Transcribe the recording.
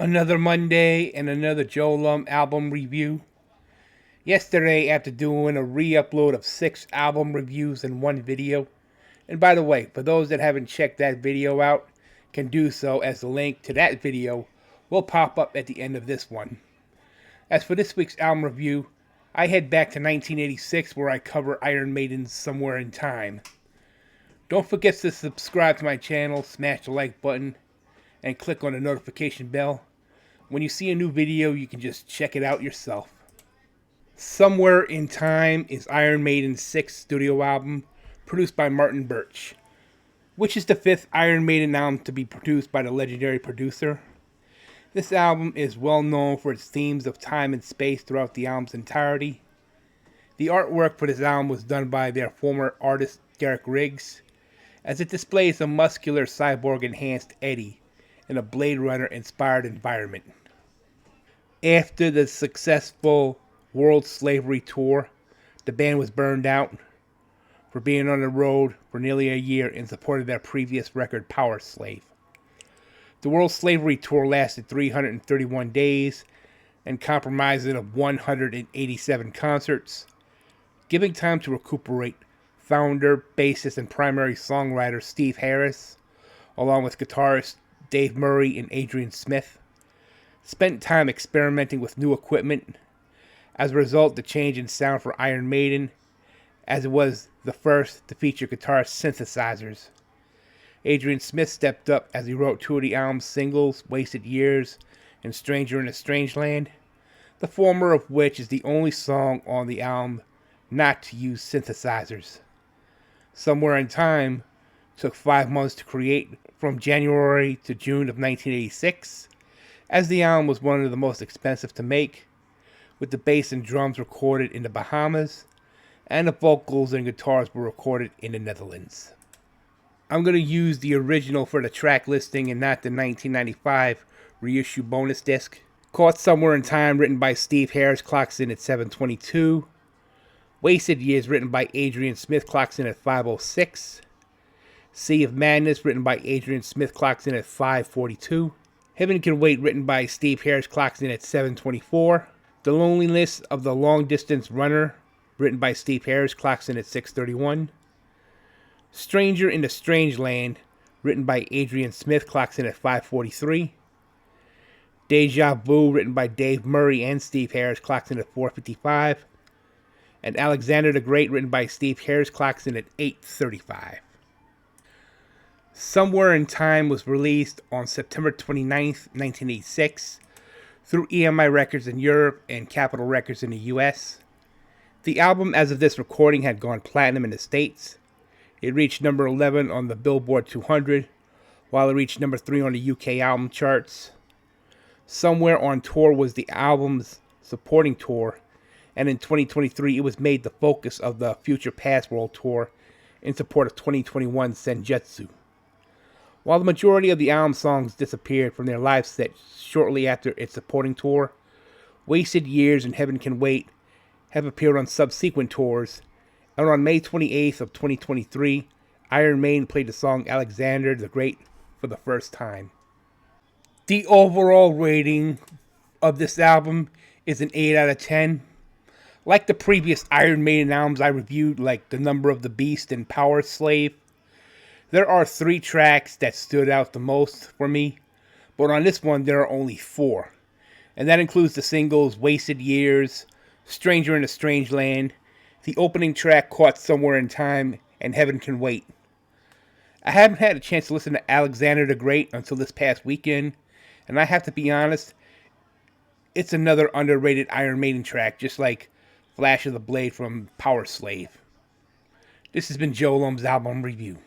Another Monday and another JoeLumb album review. Yesterday, after doing a re-upload of 6 album reviews in one video, and by the way, for those that haven't checked that video out, can do so as the link to that video will pop up at the end of this one. As for this week's album review, I head back to 1986 where I cover Iron Maiden's Somewhere in Time. Don't forget to subscribe to my channel, smash the like button, and click on the notification bell. When you see a new video, you can just check it out yourself. Somewhere in Time is Iron Maiden's 6th studio album, produced by Martin Birch, which is the 5th Iron Maiden album to be produced by the legendary producer. This album is well known for its themes of time and space throughout the album's entirety. The artwork for this album was done by their former artist Derek Riggs, as it displays a muscular cyborg-enhanced Eddie in a Blade Runner-inspired environment. After the successful World Slavery Tour, the band was burned out for being on the road for nearly a year in support of their previous record, Power Slave. The World Slavery Tour lasted 331 days and comprised of 187 concerts, giving time to recuperate founder, bassist, and primary songwriter Steve Harris, along with guitarist Dave Murray and Adrian Smith, spent time experimenting with new equipment. As a result, the change in sound for Iron Maiden, as it was the first to feature guitar synthesizers. Adrian Smith stepped up as he wrote 2 of the album's singles, Wasted Years and Stranger in a Strange Land, the former of which is the only song on the album not to use synthesizers. Somewhere in Time took 5 months to create, from January to June of 1986, as the album was one of the most expensive to make, with the bass and drums recorded in the Bahamas, and the vocals and guitars were recorded in the Netherlands. I'm going to use the original for the track listing and not the 1995 reissue bonus disc. Caught Somewhere in Time, written by Steve Harris, clocks in at 7:22. Wasted Years, written by Adrian Smith, clocks in at 5:06. Sea of Madness, written by Adrian Smith, clocks in at 5:42. Heaven Can Wait, written by Steve Harris, clocks in at 7:24. The Loneliness of the Long Distance Runner, written by Steve Harris, clocks in at 6:31. Stranger in a Strange Land, written by Adrian Smith, clocks in at 5:43. Deja Vu, written by Dave Murray and Steve Harris, clocks in at 4:55. And Alexander the Great, written by Steve Harris, clocks in at 8:35. Somewhere in Time was released on September 29th, 1986, through EMI Records in Europe and Capitol Records in the US. The album, as of this recording, had gone platinum in the States. It reached number 11 on the Billboard 200, while it reached number 3 on the UK album charts. Somewhere on Tour was the album's supporting tour, and in 2023 it was made the focus of the Future Past World Tour in support of 2021 Senjutsu. While the majority of the album songs disappeared from their live set shortly after its supporting tour, Wasted Years and Heaven Can Wait have appeared on subsequent tours, and on May 28th of 2023, Iron Maiden played the song Alexander the Great for the first time. The overall rating of this album is an 8 out of 10. Like the previous Iron Maiden albums I reviewed, like The Number of the Beast and Power Slave, there are 3 tracks that stood out the most for me, but on this one there are only 4. And that includes the singles Wasted Years, Stranger in a Strange Land, the opening track Caught Somewhere in Time, and Heaven Can Wait. I haven't had a chance to listen to Alexander the Great until this past weekend, and I have to be honest, it's another underrated Iron Maiden track, just like Flash of the Blade from Power Slave. This has been JoeLumb's album review.